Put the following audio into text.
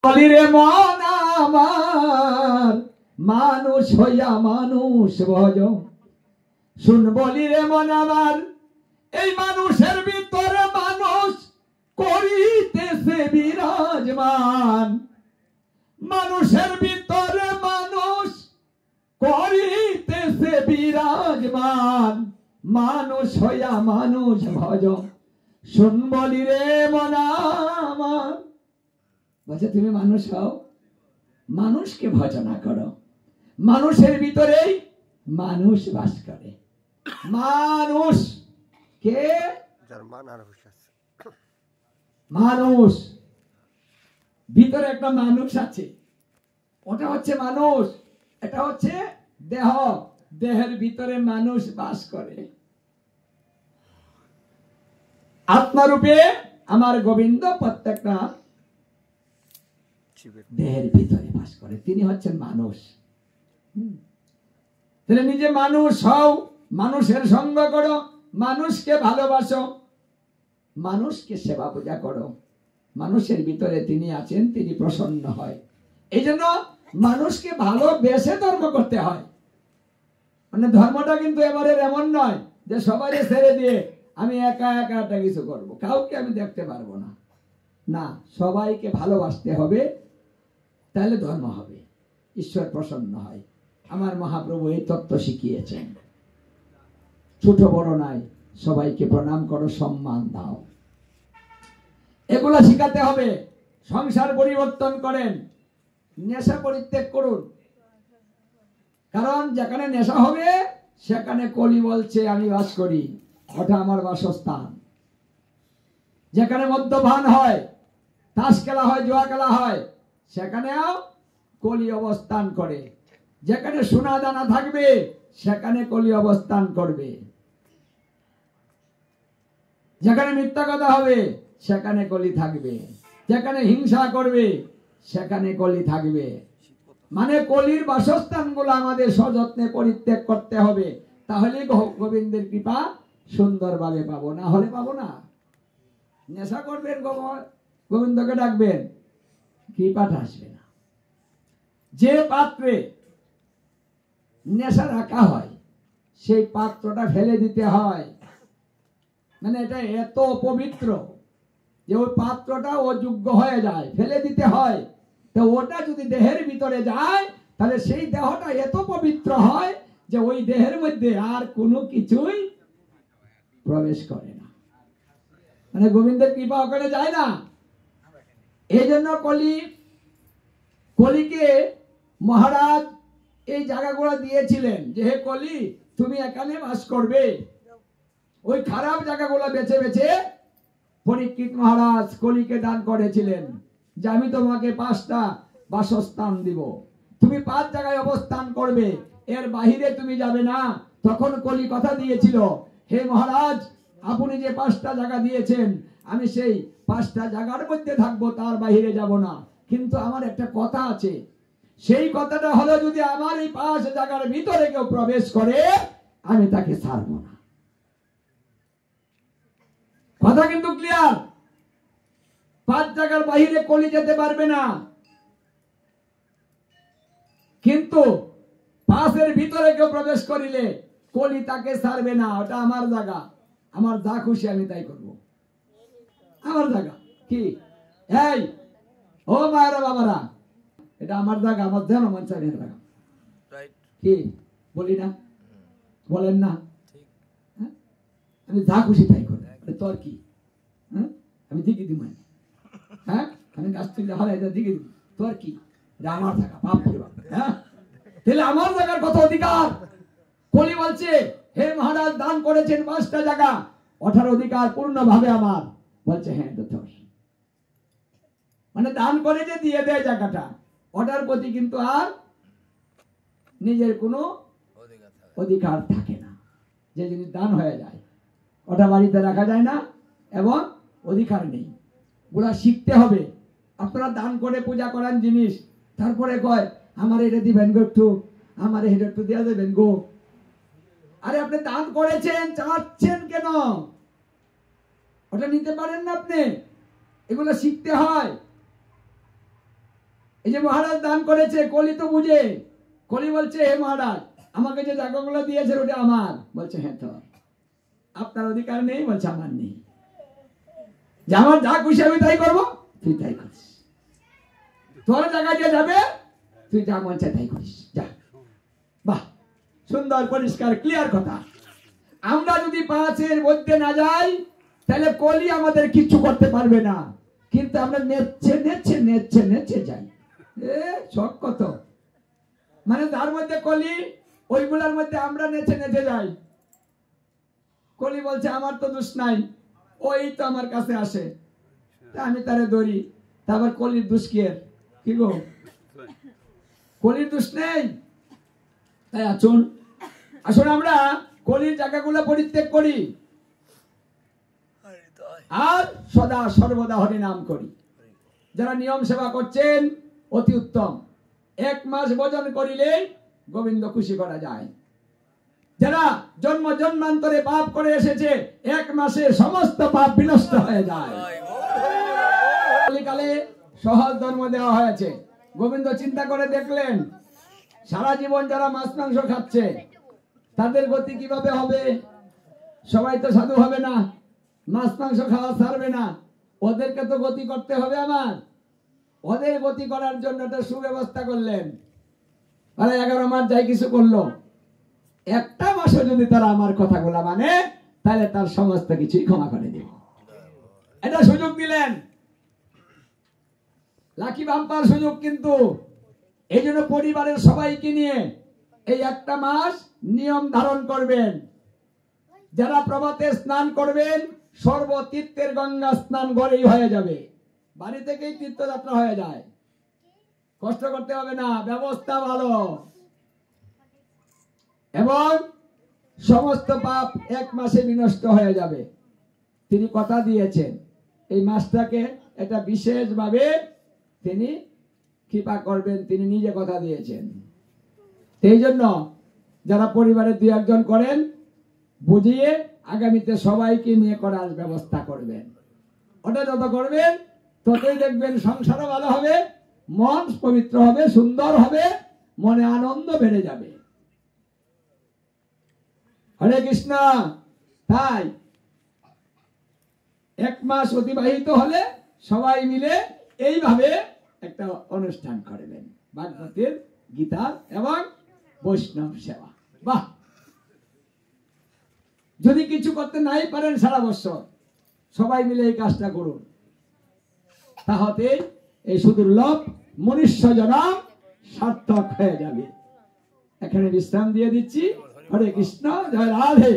বলি রে মন আমার মানুষ হইয়া মানুষ ভজ, শুন বলি রে মন আমার এই মানুষের ভিতরে মানুষ করিতেছে বিরাজমান, মানুষের ভিতরে মানুষ করিতেছে বিরাজমান, মানুষ হইয়া মানুষ ভজ, শুন বলি রে মন আমার। বলছে তুমি মানুষ হও, মানুষকে ভজনা করো, মানুষের ভিতরেই মানুষ বাস করে। মানুষ কে? মানুষ ভিতরে একটা মানুষ আছে, ওটা হচ্ছে মানুষ, এটা হচ্ছে দেহ, দেহের ভিতরে মানুষ বাস করে। আত্মারূপে আমার গোবিন্দ প্রত্যেকটা দেহের ভিতরে বাস করে, তিনি হচ্ছেন মানুষ। তাহলে নিজে মানুষ হও, মানুষের সঙ্গ করো, মানুষকে ভালোবাসো, মানুষকে সেবা পূজা করো, মানুষের ভিতরে তিনি আছেন, তিনি প্রসন্ন হয়। এই জন্য মানুষকে ভালোবেসে ধর্ম করতে হয়। মানে ধর্মটা কিন্তু এবারে এমন নয় যে সবাই ছেড়ে দিয়ে আমি একা একা একটা কিছু করবো, কাউকে আমি দেখতে পারবো না, না, সবাইকে ভালোবাসতে হবে, তাহলে ধর্ম হবে, ঈশ্বর প্রসন্ন হয়। আমার মহাপ্রভু এই তত্ত্ব শিখিয়েছেন, ছোট বড় নাই, সবাইকে প্রণাম করো, সম্মান দাও, এগুলা শিখাতে হবে। সংসার পরিবর্তন করেন, নেশা পরিত্যাগ করুন, কারণ যেখানে নেশা হবে সেখানে কলি বলছে আমি বাস করি, ওটা আমার বাসস্থান। যেখানে মদ্যপান হয়, তাস খেলা হয়, জুয়া খেলা হয়, সেখানেও কলি অবস্থান করে। যেখানে সোনা দানা থাকবে সেখানে কলি অবস্থান করবে। যেখানে মিথ্যা কথা হবে সেখানে কলি থাকবে। যেখানে হিংসা করবে সেখানে কলি থাকবে। মানে কলির বাসস্থানগুলো আমাদের সযত্নে পরিত্যাগ করতে হবে, তাহলে গোবিন্দের কৃপা সুন্দরভাবে পাবো, না হলে পাবো না। নেশা করবেন, গোবিন্দকে ডাকবেন, কৃপাটা আসবে না। যে পাত্রে নেশা রাখা হয় সেই পাত্রটা ফেলে দিতে হয়, মানে এটা এত পবিত্র যে ওই পাত্রটা অযোগ্য হয়ে যায়, ফেলে দিতে হয়। তো ওটা যদি দেহের ভিতরে যায় তাহলে সেই দেহটা এত পবিত্র হয় যে ওই দেহের মধ্যে আর কোনো কিছুই প্রবেশ করে না, মানে গোবিন্দের কৃপা ওখানে যায় না। এই জন্য কলিকে মহারাজ এই জায়গাগুলো দিয়েছিলেন যে হে কলি, তুমি এখানে বাস করবে। ওই খারাপ জায়গাগুলো বেছে বেছে পরীক্ষিত মহারাজ কলিকে দান করেছিলেন যে আমি তোমাকে 5টা বাসস্থান দিব, তুমি 5 জায়গায় অবস্থান করবে, এর বাহিরে তুমি যাবে না। তখন কলি কথা দিয়েছিল, হে মহারাজ আপনি যে 5টা জায়গা দিয়েছেন আমি সেই 5টা জায়গার মধ্যে থাকবো, তার বাহিরে যাব না। কিন্তু আমার একটা কথা আছে, সেই কথাটা হলো যদি আমার এই 5 জায়গার ভিতরে কেউ প্রবেশ করে আমি তাকে ছাড়বো না। কথা কিন্তু ক্লিয়ার, 5 জায়গার বাহিরে কলি যেতে পারবে না, কিন্তু 5-এর ভিতরে কেউ প্রবেশ করিলে কলি তাকে ছাড়বে না। ওটা আমার জায়গা, আমার যা খুশি আমি তাই করব, আমার জায়গা। কি এই ও মায়েরা বাবারা, এটা আমার জায়গা, আমার যেন মন চাই জায়গা, কি বলি না, বলেন না? আমি যা খুশি তাই করব, তোর কি? আমি দিকে দিব, হ্যাঁ আমি গাছ তুললে হলে এটা দিকে দিব, তোর কি? আমার জায়গা, বাপ রে বাপ। হ্যাঁ তাহলে আমার জায়গার কত অধিকার? কলি বলছে হে মহারাজ দান করেছেন 5টা জায়গা, ওঠার অধিকার পূর্ণভাবে আমার। বলছে হ্যাঁ তো তোর, মানে দান করে যে দিয়ে দেয় জায়গাটা, ওটার প্রতি কিন্তু আর নিজের কোনো অধিকার থাকে না। যে জিনিস দান হয়ে যায় ওটা বাড়িতে রাখা যায় না এবং অধিকার নেই। ওগুলা শিখতে হবে। আপনারা দান করে পূজা করান জিনিস, তারপরে কয় আমার এটা দিবেন গো, একটু আমার এটা একটু দেওয়া দেবেন গো। আরে আপনি দান করেছেন, চাচ্ছেন কেন? ওটা নিতে পারেন না আপনি? এগুলো শিখতে হয়। এই যে মহারাজ দান করেছে, কলি তো বুঝে। কলি বলছে, হে মহারাজ, আমাকে যে জায়গাগুলো দিয়েছে ওটা আমার। বলছে, হ্যাঁ তো আপনার অধিকার নেই। বলছে, আমার নেই। যে আমার যা খুশি আমি তাই করবো, তুই তাই করিস। তোর জায়গা দিয়ে যাবে, তুই যা মন চায় তাই করিস, যা। বাহ, সুন্দর পরিষ্কার ক্লিয়ার কথা। আমরা যদি 5-এর মধ্যে না যাই তাহলে কলি আমাদের কিচ্ছু করতে পারবে না। কিন্তু আমরা নেচে যাই। শখ কত, মানে তার মধ্যে কলি, ওইগুলার মধ্যে আমরা নেচে যাই। কলি বলছে, আমার তো দোষ নাই, ওই তো আমার কাছে আসে, আমি তারে ধরি। তারপর কলির দোষ কি গো? কলির দোষ নেই। তাই আসুন আমরা কলির জায়গাগুলো পরিত্যাগ করি আর সদা সর্বদা হরি নাম করি। যারা নিয়ম সেবা করছেন অতি উত্তম। 1 মাস ভজন করিলে গোবিন্দ খুশি করা যায়। যারা জন্ম জন্মান্তরে পাপ করে এসেছে 1 মাসে সমস্ত পাপ বিনষ্ট হয়ে যায়। কলিকালে সহজ ধর্ম দেওয়া হয়েছে। গোবিন্দ চিন্তা করে দেখলেন সারা জীবন যারা মাছ মাংস খাচ্ছে তাদের গতি কিভাবে হবে? সবাই তো সাধু হবে না, মাছ মাংস খাওয়া ছাড়বে না, ওদেরকে তো গতি করতে হবে আমার। ওদের গতি করার জন্য একটা সুব্যবস্থা করলেন। 11 মাস যাই কিছু করলো, 1টা মাসও যদি তারা আমার কথাগুলা মানে তাহলে তার সমস্ত কিছুই ক্ষমা করে দেব। এটা সুযোগ দিলেন, লাকি বাম্পার সুযোগ। কিন্তু এই জন্য পরিবারের সবাইকে নিয়ে এই 1টা মাস নিয়ম ধারণ করবেন। যারা প্রভাতে স্নান করবেন, সর্বতীর্থের গঙ্গা স্নান ঘরেই হয়ে যাবে। বাড়ি থেকেই তীর্থযাত্রা হয়ে যায়, কষ্ট করতে হবে না, ব্যবস্থা ভালো। এবং সমস্ত পাপ 1 মাসে বিনষ্ট হয়ে যাবে। তিনি কথা দিয়েছেন এই মাসটাকে এটা বিশেষভাবে তিনি কৃপা করবেন, তিনি নিজে কথা দিয়েছেন। এই জন্য যারা পরিবারের 2-1 জন করেন, বুঝিয়ে আগামীতে সবাইকে নিয়ে করার ব্যবস্থা করবেন। ওটা যত করবেন ততই দেখবেন সংসারও ভালো হবে, মন পবিত্র হবে, সুন্দর হবে, মনে আনন্দ বেড়ে যাবে। হরে কৃষ্ণ। তাই 1 মাস অতিবাহিত হলে সবাই মিলে এইভাবে একটা অনুষ্ঠান করবেন, ভাগবতের, গীতার এবং বৈষ্ণব সেবা। বাহ, যদি কিছু করতে নাই পারেন সারা বছর সবাই মিলে এই কাজটা করুন, তাহলে এই সুদুর্লভ মনুষ্য জনম সার্থক হয়ে যাবে। এখানে বিশ্রাম দিয়ে দিচ্ছি। হরে কৃষ্ণ, জয় রাধে।